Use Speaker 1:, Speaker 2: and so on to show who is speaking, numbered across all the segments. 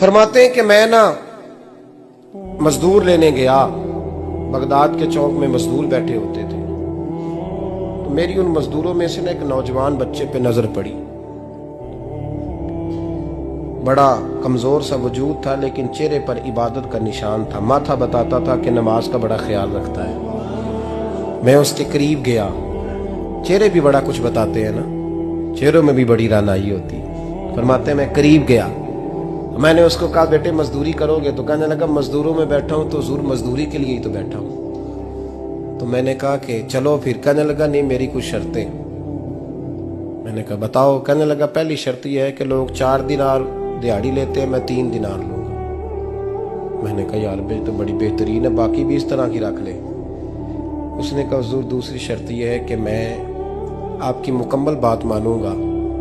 Speaker 1: फरमाते हैं कि मैं ना मजदूर लेने गया, बगदाद के चौक में मजदूर बैठे होते थे, तो मेरी उन मजदूरों में से ना एक नौजवान बच्चे पे नजर पड़ी। बड़ा कमजोर सा वजूद था, लेकिन चेहरे पर इबादत का निशान था। माथा बताता था कि नमाज का बड़ा ख्याल रखता है। मैं उसके करीब गया। चेहरे भी बड़ा कुछ बताते हैं ना, चेहरों में भी बड़ी रानाई होती है। फरमाते मैं करीब गया, मैंने उसको कहा बेटे मजदूरी करोगे? तो कहने लगा मजदूरों में बैठा हूं तो हुजूर मजदूरी के लिए ही तो बैठा हूं। तो मैंने कहा कि चलो फिर। कहने लगा नहीं मेरी कुछ शर्तें। मैंने कहा बताओ। कहने लगा पहली शर्त यह है कि लोग 4 दिनार दिहाड़ी लेते हैं, मैं 3 दिनार लूंगा। मैंने कहा यार बे तो बड़ी बेहतरीन है, बाकी भी इस तरह की रख ले। उसने कहा हुजूर दूसरी शर्त यह है कि मैं आपकी मुकम्मल बात मानूंगा,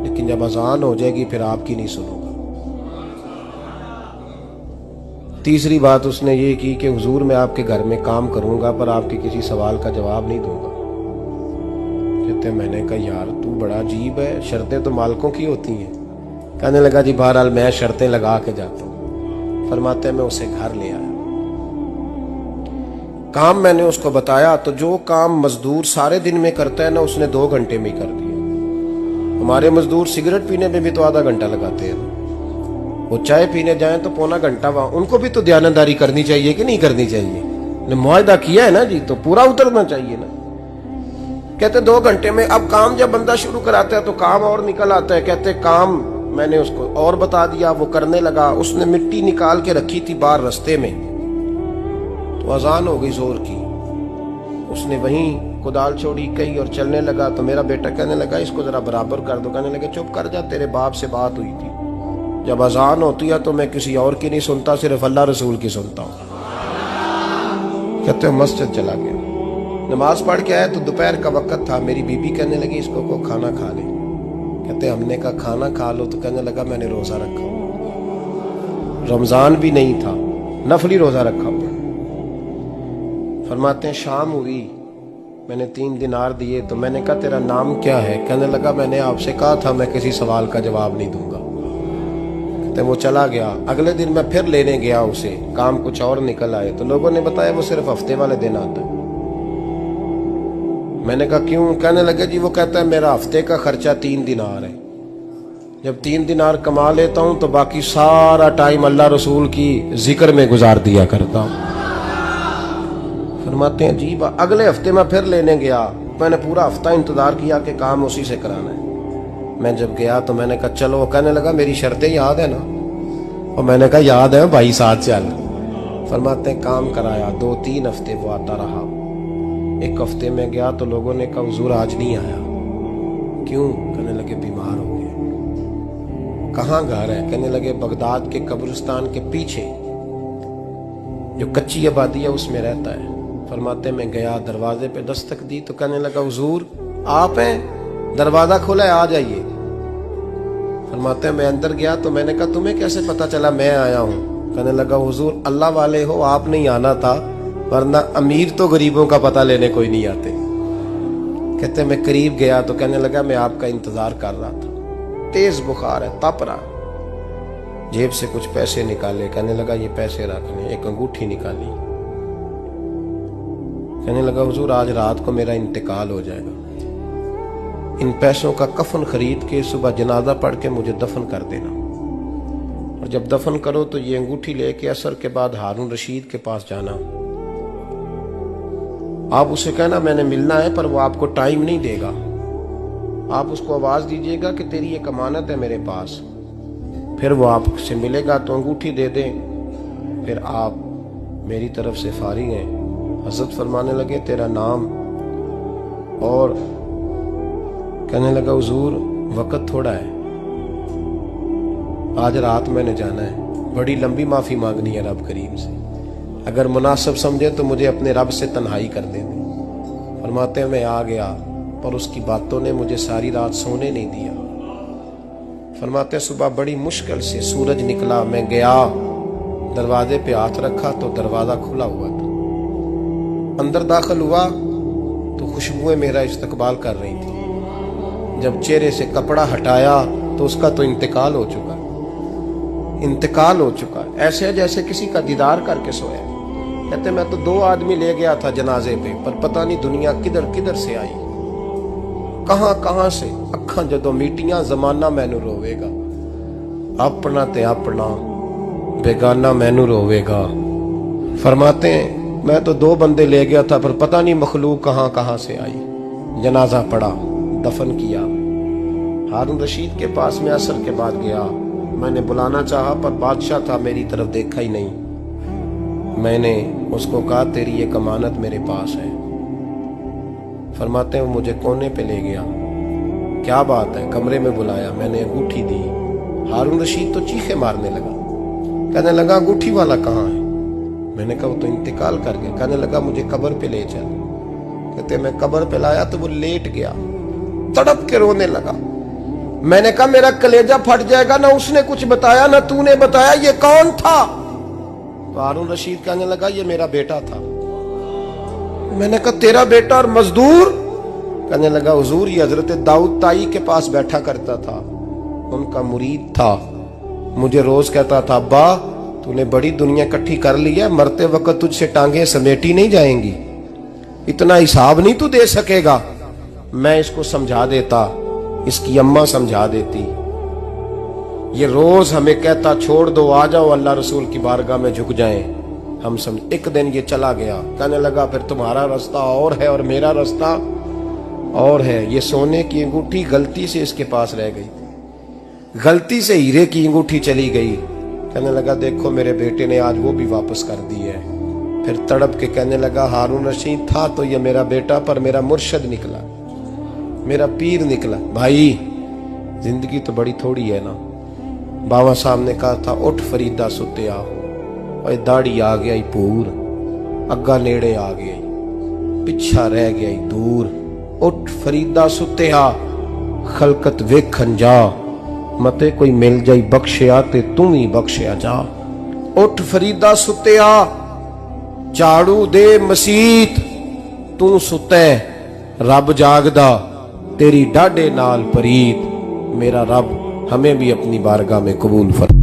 Speaker 1: लेकिन जब अजान हो जाएगी फिर आपकी नहीं सुनूंगा। तीसरी बात उसने ये की कि हुजूर मैं आपके घर में काम करूंगा पर आपके किसी सवाल का जवाब नहीं दूंगा। कहते मैंने कहा यार तू बड़ा अजीब है, शर्तें तो मालिकों की होती हैं। कहने लगा जी बहरहाल मैं शर्तें लगा के जाता हूं। फरमाते मैं उसे घर ले आया, काम मैंने उसको बताया, तो जो काम मजदूर सारे दिन में करता है ना उसने 2 घंटे में ही कर दिया। हमारे मजदूर सिगरेट पीने में भी तो आधा घंटा लगाते हैं, वो चाय पीने जाए तो पौना घंटा वहां। उनको भी तो दयानतदारी करनी चाहिए कि नहीं करनी चाहिए? ने मुआहदा किया है ना जी, तो पूरा उतरना चाहिए ना। कहते 2 घंटे में। अब काम जब बंदा शुरू कराता है तो काम और निकल आता है। कहते काम मैंने उसको और बता दिया, वो करने लगा। उसने मिट्टी निकाल के रखी थी बाहर रास्ते में, तो अजान हो गई जोर की। उसने वहीं कुदाल छोड़ी कही और चलने लगा। तो मेरा बेटा कहने लगा इसको जरा बराबर कर दो। कहने लगे चुप कर जा, तेरे बाप से बात हुई थी, जब अजान होती है तो मैं किसी और की नहीं सुनता, सिर्फ अल्लाह रसूल की सुनता हूँ। कहते मस्जिद चला गया, नमाज पढ़ के आया तो दोपहर का वक्त था। मेरी बीबी कहने लगी इसको को खाना खा ले। कहते हमने कहा खाना खा लो, तो कहने लगा मैंने रोजा रखा, रमजान भी नहीं था, नफली रोजा रखा हुआ। फरमाते हैं शाम हुई, मैंने 3 दिनार दिए, तो मैंने कहा तेरा नाम क्या है? कहने लगा मैंने आपसे कहा था मैं किसी सवाल का जवाब नहीं दूंगा। कहते वो चला गया। अगले दिन मैं फिर लेने गया उसे, काम कुछ और निकल आए, तो लोगों ने बताया वो सिर्फ हफ्ते वाले दिन आता है। मैंने कहा क्यों? कहने लगे जी वो कहता है मेरा हफ्ते का खर्चा 3 दिनार है, जब 3 दिनार कमा लेता हूं तो बाकी सारा टाइम अल्लाह रसूल की जिक्र में गुजार दिया करता हूं। फरमाते हैं जी अगले हफ्ते मैं फिर लेने गया, मैंने पूरा हफ्ता इंतजार किया कि काम उसी से कराना है। मैं जब गया तो मैंने कहा चलो। कहने लगा मेरी शर्तें याद है ना? और मैंने कहा याद है भाई साथ चल। फरमाते हैं काम कराया, 2-3 हफ्ते वो आता रहा। 1 हफ्ते में गया तो लोगों ने कहा हुजूर आज नहीं आया। क्यों? कहने लगे बीमार हो गए। कहाँ घर है? कहने लगे बगदाद के कब्रिस्तान के पीछे जो कच्ची आबादी है उसमें रहता है। फरमाते मैं गया, दरवाजे पे दस्तक दी तो कहने लगा हुजूर आप हैं? दरवाजा खुला है, आ जाइए। फरमाते मैं अंदर गया तो मैंने कहा तुम्हें कैसे पता चला मैं आया हूँ? कहने लगा हुजूर अल्लाह वाले हो, आप नहीं आना था, वरना अमीर तो गरीबों का पता लेने कोई नहीं आते। कहते मैं करीब गया तो कहने लगा मैं आपका इंतजार कर रहा था, तेज बुखार है, तप रहा। जेब से कुछ पैसे निकाले, कहने लगा ये पैसे रखने। एक अंगूठी निकाली, कहने लगा हुजूर आज रात को मेरा इंतकाल हो जाएगा, इन पैसों का कफन खरीद के सुबह जनाजा पढ़ के मुझे दफन कर देना, और जब दफन करो तो ये अंगूठी लेके असर के बाद हारून रशीद के पास जाना। आप उसे कहना मैंने मिलना है पर वो आपको टाइम नहीं देगा। आप उसको आवाज दीजिएगा कि तेरी एक अमानत है मेरे पास, फिर वो आपसे मिलेगा तो अंगूठी दे दें, फिर आप मेरी तरफ से फारिग हैं। हजरत फरमाने लगे तेरा नाम? और कहने लगा हुजूर वक्त थोड़ा है, आज रात मैंने जाना है, बड़ी लंबी माफी मांगनी है रब करीम से, अगर मुनासिब समझे तो मुझे अपने रब से तन्हाई कर दे। फरमाते मैं आ गया पर उसकी बातों ने मुझे सारी रात सोने नहीं दिया। फरमाते सुबह बड़ी मुश्किल से सूरज निकला, मैं गया दरवाजे पे हाथ रखा तो दरवाजा खुला हुआ था। अंदर दाखिल हुआ तो खुशबुएं मेरा इस्तकबाल कर रही थी। जब चेहरे से कपड़ा हटाया तो उसका तो इंतकाल हो चुका। इंतकाल हो चुका है, ऐसे है जैसे किसी का दीदार करके सोया। कहते मैं तो 2 आदमी ले गया था जनाजे पे, पर पता नहीं दुनिया किधर किधर से आई, कहां से। अखां जदों मीटियां जमाना मैनू रोवेगा, अपना ते अपना बेगाना मैनू रोवेगा। फरमाते हैं मैं तो 2 बंदे ले गया था, पर पता नहीं मखलूक कहां से आई। जनाजा पड़ा, दफन किया। हारून रशीद के पास में असर के बाद गया, मैंने बुलाना चाहा पर बादशाह था, मेरी तरफ देखा ही नहीं। मैंने उसको कहा तेरी एक अमानत मेरे पास है। फरमाते हैं वो मुझे कोने पे ले गया, क्या बात है, कमरे में बुलाया, मैंने अंगूठी दी। हारून रशीद तो चीखे मारने लगा, कहने लगा अंगूठी वाला कहाँ है? मैंने कहा वो तो इंतकाल कर गया। कहने लगा मुझे कब्र पे ले चल। कहते मैं कब्र पे लाया तो वो लेट गया, तड़प के रोने लगा। मैंने कहा मेरा कलेजा फट जाएगा, ना उसने कुछ बताया ना तूने बताया, ये कौन था? तो हारून रशीद कहने लगा ये मेरा बेटा था। मैंने कहा तेरा बेटा और मजदूर? कहने लगा हुजूर ये हजरत दाऊद ताई के पास बैठा करता था, उनका मुरीद था, मुझे रोज कहता था अब्बा तूने बड़ी दुनिया इकट्ठी कर ली है, मरते वक्त तुझसे टांगे समेटी नहीं जाएंगी, इतना हिसाब नहीं तू दे सकेगा। मैं इसको समझा देता, इसकी अम्मा समझा देती। ये रोज हमें कहता छोड़ दो, आ जाओ अल्लाह रसूल की बारगाह में झुक जाएं। हम समझ। एक दिन ये चला गया, कहने लगा फिर तुम्हारा रास्ता और है और मेरा रास्ता और है। ये सोने की अंगूठी गलती से इसके पास रह गई, गलती से हीरे की अंगूठी चली गई। कहने लगा देखो मेरे बेटे ने आज वो भी वापस कर दी है। फिर तड़प के कहने लगा हारून रशीद था तो ये मेरा बेटा, पर मेरा मुर्शद निकला, मेरा पीर निकला। भाई जिंदगी तो बड़ी थोड़ी है ना। बाबा साहब ने कहा था उठ फरीदा सुत्या, और दाढ़ी आ गया ही पूर, अग्गा नेड़े आ गया, पिछा रह गया ही दूर। उठ फरीदा सुत्या खलकत वेखन जा, मते कोई मिल जाई बख्शिया ते तू ही बख्शिया जा। उठ फरीदा सुत्या झाड़ू दे मसीत, तू सुते रब जागदा, तेरी डाडे नाल परीत। मेरा रब हमें भी अपनी बारगाह में कबूल फरमा।